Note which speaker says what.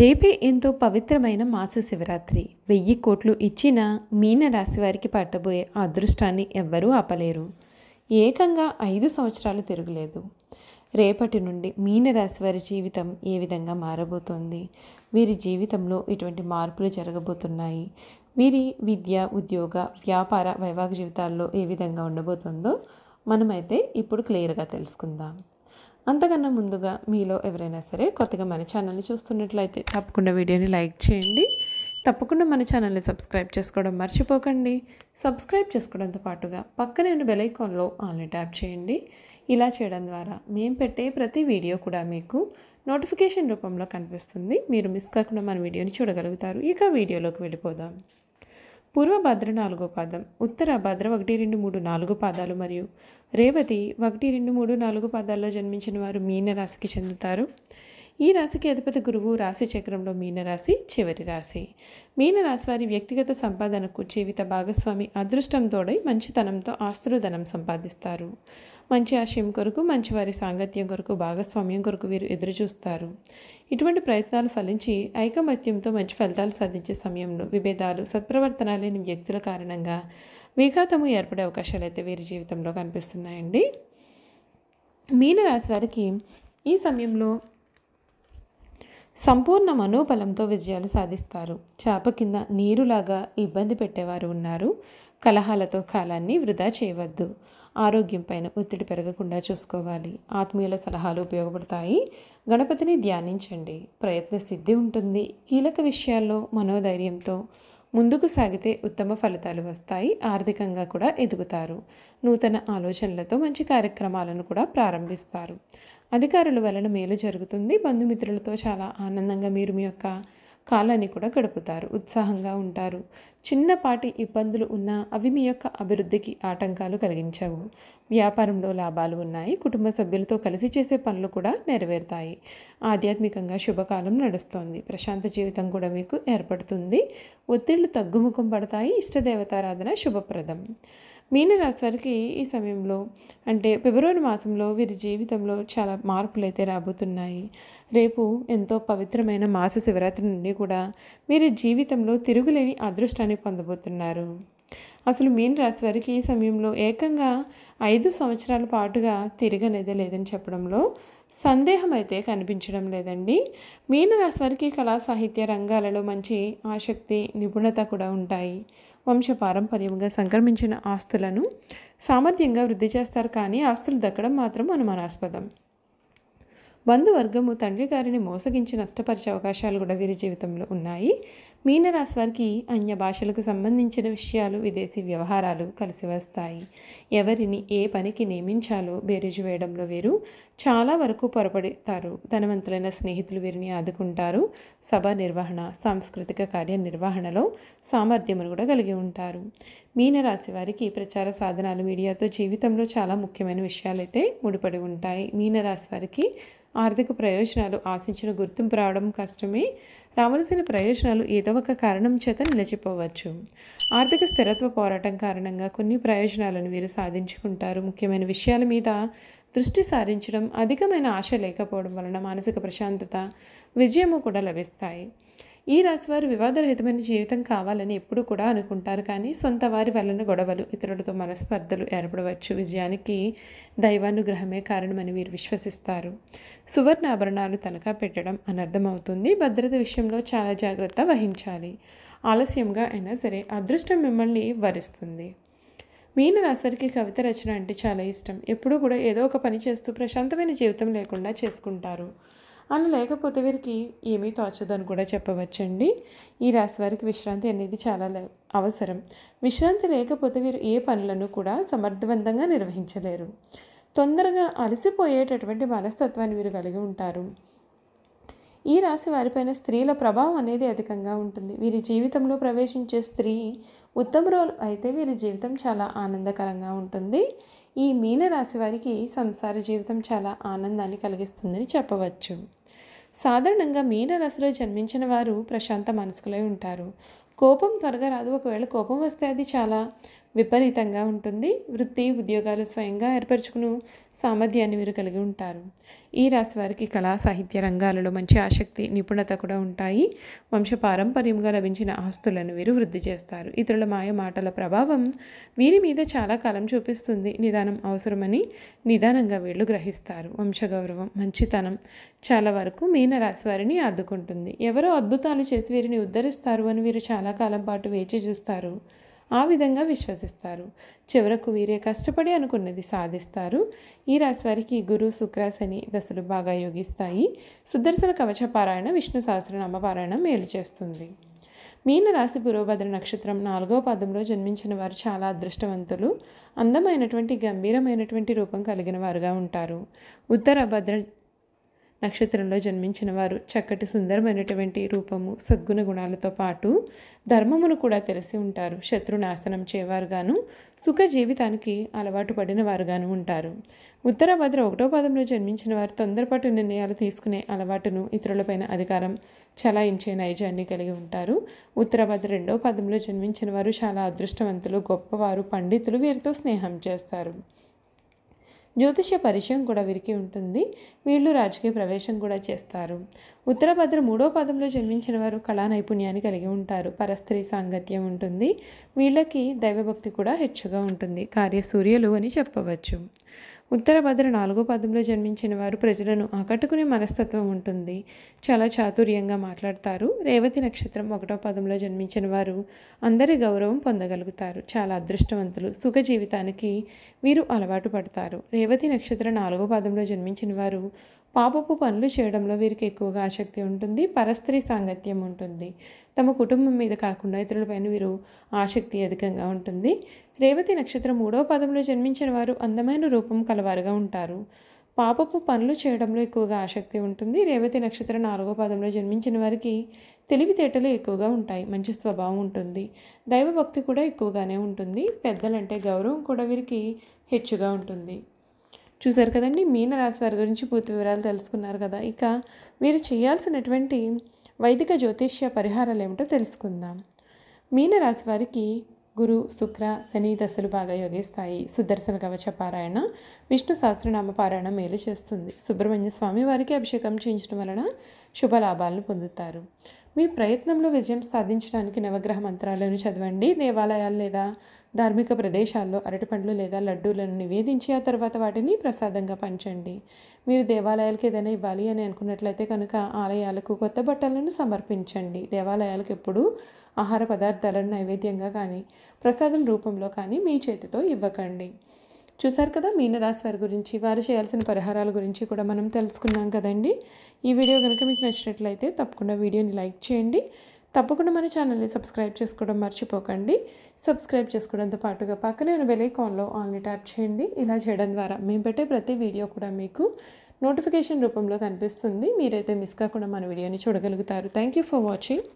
Speaker 1: రేపే ఎంతో పవిత్రమైన మాస శివరాత్రి. 1000 కోట్లు ఇచ్చినా మీనరాశి వారికి పట్టబోయే ఆ అదృష్టాన్ని ఎవ్వరూ ఆపలేరు. ఏకంగా 5 సంవత్సరాలు తిరుగులేదు. రేపటి నుండి మీనరాశి వారి జీవితం ఏ విధంగా మారబోతోంది? వీరి జీవితంలో ఇటువంటి మార్పులు జరగబోతున్నాయి. వీరి విద్య, ఉద్యోగ, వ్యాపార, వైవాహిక జీవితాల్లో ఏ విధంగా ఉండబోతుందో మనమైతే ఇప్పుడు క్లియర్గా తెలుసుకుందాం. అంతకన్నా ముందుగా మీలో ఎవరైనా సరే కొత్తగా మన ఛానల్ని చూస్తున్నట్లయితే తప్పకుండా వీడియోని లైక్ చేయండి. తప్పకుండా మన ఛానల్ని సబ్స్క్రైబ్ చేసుకోవడం మర్చిపోకండి. సబ్స్క్రైబ్ చేసుకోవడంతో పాటుగా పక్కనే ఉన్న బెల్ ఐకాన్లో ఆల్ని ట్యాప్ చేయండి. ఇలా చేయడం ద్వారా మేము పెట్టే ప్రతి వీడియో కూడా మీకు నోటిఫికేషన్ రూపంలో కనిపిస్తుంది. మీరు మిస్ కాకుండా మన వీడియోని చూడగలుగుతారు. ఇక వీడియోలోకి వెళ్ళిపోదాం. పూర్వభద్ర 4వ పాదం, ఉత్తర భద్ర 1, 2, 3, 4 పాదాలు మరియు రేవతి 1, 2, 3, 4 పాదాల్లో జన్మించిన వారు మీనరాశికి చెందుతారు. ఈ రాశికి అధిపతి గురువు. రాశి చక్రంలో మీనరాశి చివరి రాశి. మీనరాశి వారి వ్యక్తిగత సంపాదనకు జీవిత భాగస్వామి అదృష్టం తోడై మంచితనంతో ఆస్తులు ధనం సంపాదిస్తారు. మంచి ఆశయం కొరకు, మంచివారి సాంగత్యం కొరకు, భాగస్వామ్యం కొరకు వీరు ఎదురుచూస్తారు. ఇటువంటి ప్రయత్నాలు ఫలించి ఐకమత్యంతో మంచి ఫలితాలు సాధించే సమయంలో విభేదాలు, సత్ప్రవర్తన లేని వ్యక్తుల కారణంగా విఘాతము ఏర్పడే అవకాశాలు అయితే వీరి జీవితంలో కనిపిస్తున్నాయండి. మీనరాశి వారికి ఈ సమయంలో సంపూర్ణ మనోబలంతో విజయాలు సాధిస్తారు. చాప కింద నీరులాగా ఇబ్బంది పెట్టేవారు ఉన్నారు. కలహాలతో కాలాన్ని వృధా చేయవద్దు. ఆరోగ్యం పైన ఒత్తిడి పెరగకుండా చూసుకోవాలి. ఆత్మీయుల సలహాలు ఉపయోగపడతాయి. గణపతిని ధ్యానించండి. ప్రయత్న సిద్ధి ఉంటుంది. కీలక విషయాల్లో మనోధైర్యంతో ముందుకు సాగితే ఉత్తమ ఫలితాలు వస్తాయి. ఆర్థికంగా కూడా ఎదుగుతారు. నూతన ఆలోచనలతో మంచి కార్యక్రమాలను కూడా ప్రారంభిస్తారు. అధికారుల వలన మేలు జరుగుతుంది. బంధుమిత్రులతో చాలా ఆనందంగా మీరు మీ యొక్క కాలాన్ని కూడా గడుపుతారు. ఉత్సాహంగా ఉంటారు. చిన్నపాటి ఇబ్బందులు ఉన్నా అవి మీ యొక్క అభివృద్ధికి ఆటంకాలు కలిగించవు. వ్యాపారంలో లాభాలు ఉన్నాయి. కుటుంబ సభ్యులతో కలిసి చేసే పనులు కూడా నెరవేరుతాయి. ఆధ్యాత్మికంగా శుభకాలం నడుస్తోంది. ప్రశాంత జీవితం కూడా మీకు ఏర్పడుతుంది. ఒత్తిళ్లు తగ్గుముఖం పడతాయి. ఇష్టదేవతారాధన శుభప్రదం. మీనరాశి వారికి ఈ సమయంలో అంటే ఫిబ్రవరి మాసంలో వీరి జీవితంలో చాలా మార్పులు అయితే రాబోతున్నాయి. రేపు ఎంతో పవిత్రమైన మాస శివరాత్రి నుండి కూడా వీరి జీవితంలో తిరుగులేని అదృష్టాన్ని పొందబోతున్నారు. అసలు మీనరాశి వారికి ఈ సమయంలో ఏకంగా 5 సంవత్సరాల పాటుగా తిరగనేదే లేదని చెప్పడంలో సందేహం అయితే కనిపించడం లేదండి. మీనరాశి వారికి కళా సాహిత్య రంగాలలో మంచి ఆసక్తి, నిపుణత కూడా ఉంటాయి. వంశపారంపర్యంగా సంక్రమించిన ఆస్తులను సామర్థ్యంగా వృద్ధి చేస్తారు. కానీ ఆస్తులు దక్కడం మాత్రం అనుమానాస్పదం. బంధువర్గము తండ్రి గారిని మోసగించి నష్టపరిచే అవకాశాలు కూడా వీరి జీవితంలో ఉన్నాయి. మీనరాశి వారికి అన్య భాషలకు సంబంధించిన విషయాలు, విదేశీ వ్యవహారాలు కలిసి వస్తాయి. ఎవరిని ఏ పనికి నియమించాలో బేరీజు వేయడంలో వీరు చాలా వరకు పొరపడతారు. ధనవంతులైన స్నేహితులు వీరిని ఆదుకుంటారు. సభ నిర్వహణ, సాంస్కృతిక కార్య నిర్వహణలో సామర్థ్యమును కూడా కలిగి ఉంటారు. మీనరాశి వారికి ప్రచార సాధనాలు, మీడియాతో జీవితంలో చాలా ముఖ్యమైన విషయాలైతే ముడిపడి ఉంటాయి. మీనరాశి వారికి ఆర్థిక ప్రయోజనాలు ఆశించిన గుర్తింపు రావడం కష్టమే. రావలసిన ప్రయోజనాలు ఏదో ఒక కారణం చేత నిలిచిపోవచ్చు. ఆర్థిక స్థిరత్వ పోరాటం కారణంగా కొన్ని ప్రయోజనాలను వీరు సాధించుకుంటారు. ముఖ్యమైన విషయాల మీద దృష్టి సారించడం, అధికమైన ఆశ లేకపోవడం వలన మానసిక ప్రశాంతత, విజయము కూడా లభిస్తాయి. ఈ రాశివారు వివాదరహితమైన జీవితం కావాలని ఎప్పుడు కూడా అనుకుంటారు. కానీ సొంత వారి వలన గొడవలు, ఇతరులతో మనస్పర్ధలు ఏర్పడవచ్చు. విజయానికి దైవానుగ్రహమే కారణమని వీరు విశ్వసిస్తారు. సువర్ణ ఆభరణాలు తనఖా పెట్టడం అనర్థమవుతుంది. భద్రత విషయంలో చాలా జాగ్రత్త వహించాలి. ఆలస్యంగా అయినా సరే అదృష్టం మిమ్మల్ని వరిస్తుంది. మీనరాశివారికి కవిత రచన అంటే చాలా ఇష్టం. ఎప్పుడూ కూడా ఏదో ఒక పని చేస్తూ ప్రశాంతమైన జీవితం లేకుండా చేసుకుంటారు. అలా లేకపోతే వీరికి ఏమీ తోచదని కూడా చెప్పవచ్చండి. ఈ రాశి వారికి విశ్రాంతి అనేది చాలా అవసరం. విశ్రాంతి లేకపోతే వీరు ఏ పనులను కూడా సమర్థవంతంగా నిర్వహించలేరు. తొందరగా అలసిపోయేటటువంటి మనస్తత్వాన్ని వీరు కలిగి ఉంటారు. ఈ రాశి వారిపైన స్త్రీల ప్రభావం అనేది అధికంగా ఉంటుంది. వీరి జీవితంలో ప్రవేశించే స్త్రీ ఉత్తమరాలు అయితే వీరి జీవితం చాలా ఆనందకరంగా ఉంటుంది. ఈ మీనరాశి వారికి సంసార జీవితం చాలా ఆనందాన్ని కలిగిస్తుందని చెప్పవచ్చు. సాధారణంగా మీనరాశిలో జన్మించిన వారు ప్రశాంత మనస్కులై ఉంటారు. కోపం త్వరగా రాదు. ఒకవేళ కోపం వస్తే అది చాలా విపరీతంగా ఉంటుంది. వృత్తి ఉద్యోగాలు స్వయంగా ఏర్పరచుకుని సామర్థ్యాన్ని వీరు కలిగి ఉంటారు. ఈ రాశి వారికి కళా సాహిత్య రంగాలలో మంచి ఆసక్తి నిపుణత కూడా ఉంటాయి. వంశపారంపర్యంగా లభించిన ఆస్తులను వీరు వృద్ధి చేస్తారు. ఇతరుల మాయ మాటల ప్రభావం వీరి మీద చాలా కాలం చూపిస్తుంది. నిదానం అవసరమని నిదానంగా వీళ్ళు గ్రహిస్తారు. వంశగౌరవం మంచితనం చాలా వరకు మీనరాశి వారిని ఆదుకుంటుంది. ఎవరో అద్భుతాలు చేసి వీరిని ఉద్ధరిస్తారు అని వీరు చాలా కాలం పాటు వేచి చూస్తారు. ఆ విధంగా విశ్వసిస్తారు. చివరకు వీరే కష్టపడి అనుకున్నది సాధిస్తారు. ఈ రాశి వారికి గురు శుక్ర శని దశలు బాగా యోగిస్తాయి. సుదర్శన కవచ పారాయణ విష్ణు సహస్రనామ పారాయణ మేలు చేస్తుంది. మీనరాశి పురోభద్ర నక్షత్రం 4వ పాదంలో జన్మించిన వారు చాలా అదృష్టవంతులు. అందమైనటువంటి గంభీరమైనటువంటి రూపం కలిగిన వారుగా ఉంటారు. ఉత్తర భద్ర నక్షత్రంలో జన్మించిన వారు చక్కటి సుందరమైనటువంటి రూపము సద్గుణ గుణాలతో పాటు ధర్మమును కూడా తెలిసి ఉంటారు. శత్రునాశనం చేయవారుగాను సుఖ జీవితానికి అలవాటు పడిన వారుగాను ఉంటారు. ఉత్తర భద్ర 1వ పాదంలో జన్మించిన వారు తొందరపాటు నిర్ణయాలు తీసుకునే అలవాటును ఇతరులపైన అధికారం చలాయించే నైజాన్ని కలిగి ఉంటారు. ఉత్తర భద్ర 2వ పాదంలో జన్మించిన వారు చాలా అదృష్టవంతులు, గొప్పవారు, పండితులు. వీరితో స్నేహం చేస్తారు. జ్యోతిష్య పరిచయం కూడా వీరికి ఉంటుంది. వీళ్ళు రాజకీయ ప్రవేశం కూడా చేస్తారు. ఉత్తరభద్ర 3వ పాదంలో జన్మించిన వారు కళా నైపుణ్యాన్ని కలిగి ఉంటారు. పరస్త్రీ సాంగత్యం ఉంటుంది. వీళ్ళకి దైవభక్తి కూడా హెచ్చుగా ఉంటుంది. కార్యసూర్యులు అని చెప్పవచ్చు. ఉత్తరభద్ర 4వ పాదంలో జన్మించిన వారు ప్రజలను ఆకట్టుకునే మనస్తత్వం ఉంటుంది. చాలా చాతుర్యంగా మాట్లాడతారు. రేవతి నక్షత్రం 1వ పాదంలో జన్మించిన వారు అందరి గౌరవం పొందగలుగుతారు. చాలా అదృష్టవంతులు. సుఖ జీవితానికి వీరు అలవాటు పడతారు. రేవతి నక్షత్రం 4వ పాదంలో జన్మించిన వారు పాపపు పనులు చేయడంలో వీరికి ఎక్కువగా ఆసక్తి ఉంటుంది. పరస్త్రీ సాంగత్యం ఉంటుంది. తమ కుటుంబం మీద కాకుండా ఇతరులపైన వీరు ఆసక్తి అధికంగా ఉంటుంది. రేవతి నక్షత్రం 3వ పాదంలో జన్మించిన వారు అందమైన రూపం కలవారుగా ఉంటారు. పాపపు పనులు చేయడంలో ఎక్కువగా ఆసక్తి ఉంటుంది. రేవతి నక్షత్రం 4వ పాదంలో జన్మించిన వారికి తెలివితేటలు ఎక్కువగా ఉంటాయి. మంచి స్వభావం ఉంటుంది. దైవభక్తి కూడా ఎక్కువగానే ఉంటుంది. పెద్దలంటే గౌరవం కూడా వీరికి హెచ్చుగా ఉంటుంది. చూశారు కదండి, మీనరాశి వారి గురించి పూర్తి వివరాలు తెలుసుకున్నారు కదా. ఇక మీరు చేయాల్సినటువంటి వైదిక జ్యోతిష్య పరిహారాలు ఏమిటో తెలుసుకుందాం. మీనరాశి వారికి గురు శుక్ర శని దశలు బాగా యోగిస్తాయి. సుదర్శన కవచ పారాయణ విష్ణు సహస్రనామ పారాయణ మేలు చేస్తుంది. సుబ్రహ్మణ్య స్వామి వారికి అభిషేకం చేయించడం వలన శుభ లాభాలను పొందుతారు. మీ ప్రయత్నంలో విజయం సాధించడానికి నవగ్రహ మంత్రాలను చదవండి. దేవాలయాలు లేదా ధార్మిక ప్రదేశాల్లో అరటిపండ్లు లేదా లడ్డూలను నివేదించి ఆ తర్వాత వాటిని ప్రసాదంగా పంచండి. మీరు దేవాలయాలకు ఏదైనా ఇవ్వాలి అని అనుకున్నట్లయితే కనుక ఆలయాలకు కొత్త బట్టలను సమర్పించండి. దేవాలయాలకు ఎప్పుడూ ఆహార పదార్థాలను నైవేద్యంగా కానీ ప్రసాదం రూపంలో కానీ మీ చేతితో ఇవ్వకండి. చూసారు కదా, మీనరాశి వారి గురించి వారు చేయాల్సిన పరిహారాల గురించి కూడా మనం తెలుసుకున్నాం కదండి. ఈ వీడియో కనుక మీకు నచ్చినట్లయితే తప్పకుండా వీడియోని లైక్ చేయండి. తప్పకుండా మన ఛానల్ని సబ్స్క్రైబ్ చేసుకోవడం మర్చిపోకండి. సబ్స్క్రైబ్ చేసుకోవడంతో పాటుగా పక్కనే ఉన్న బెల్ ఐకాన్లో ఆల్ని ట్యాప్ చేయండి. ఇలా చేయడం ద్వారా మేము పెట్టే ప్రతి వీడియో కూడా మీకు నోటిఫికేషన్ రూపంలో కనిపిస్తుంది. మీరైతే మిస్ కాకుండా మన వీడియోని చూడగలుగుతారు. Thank you for watching.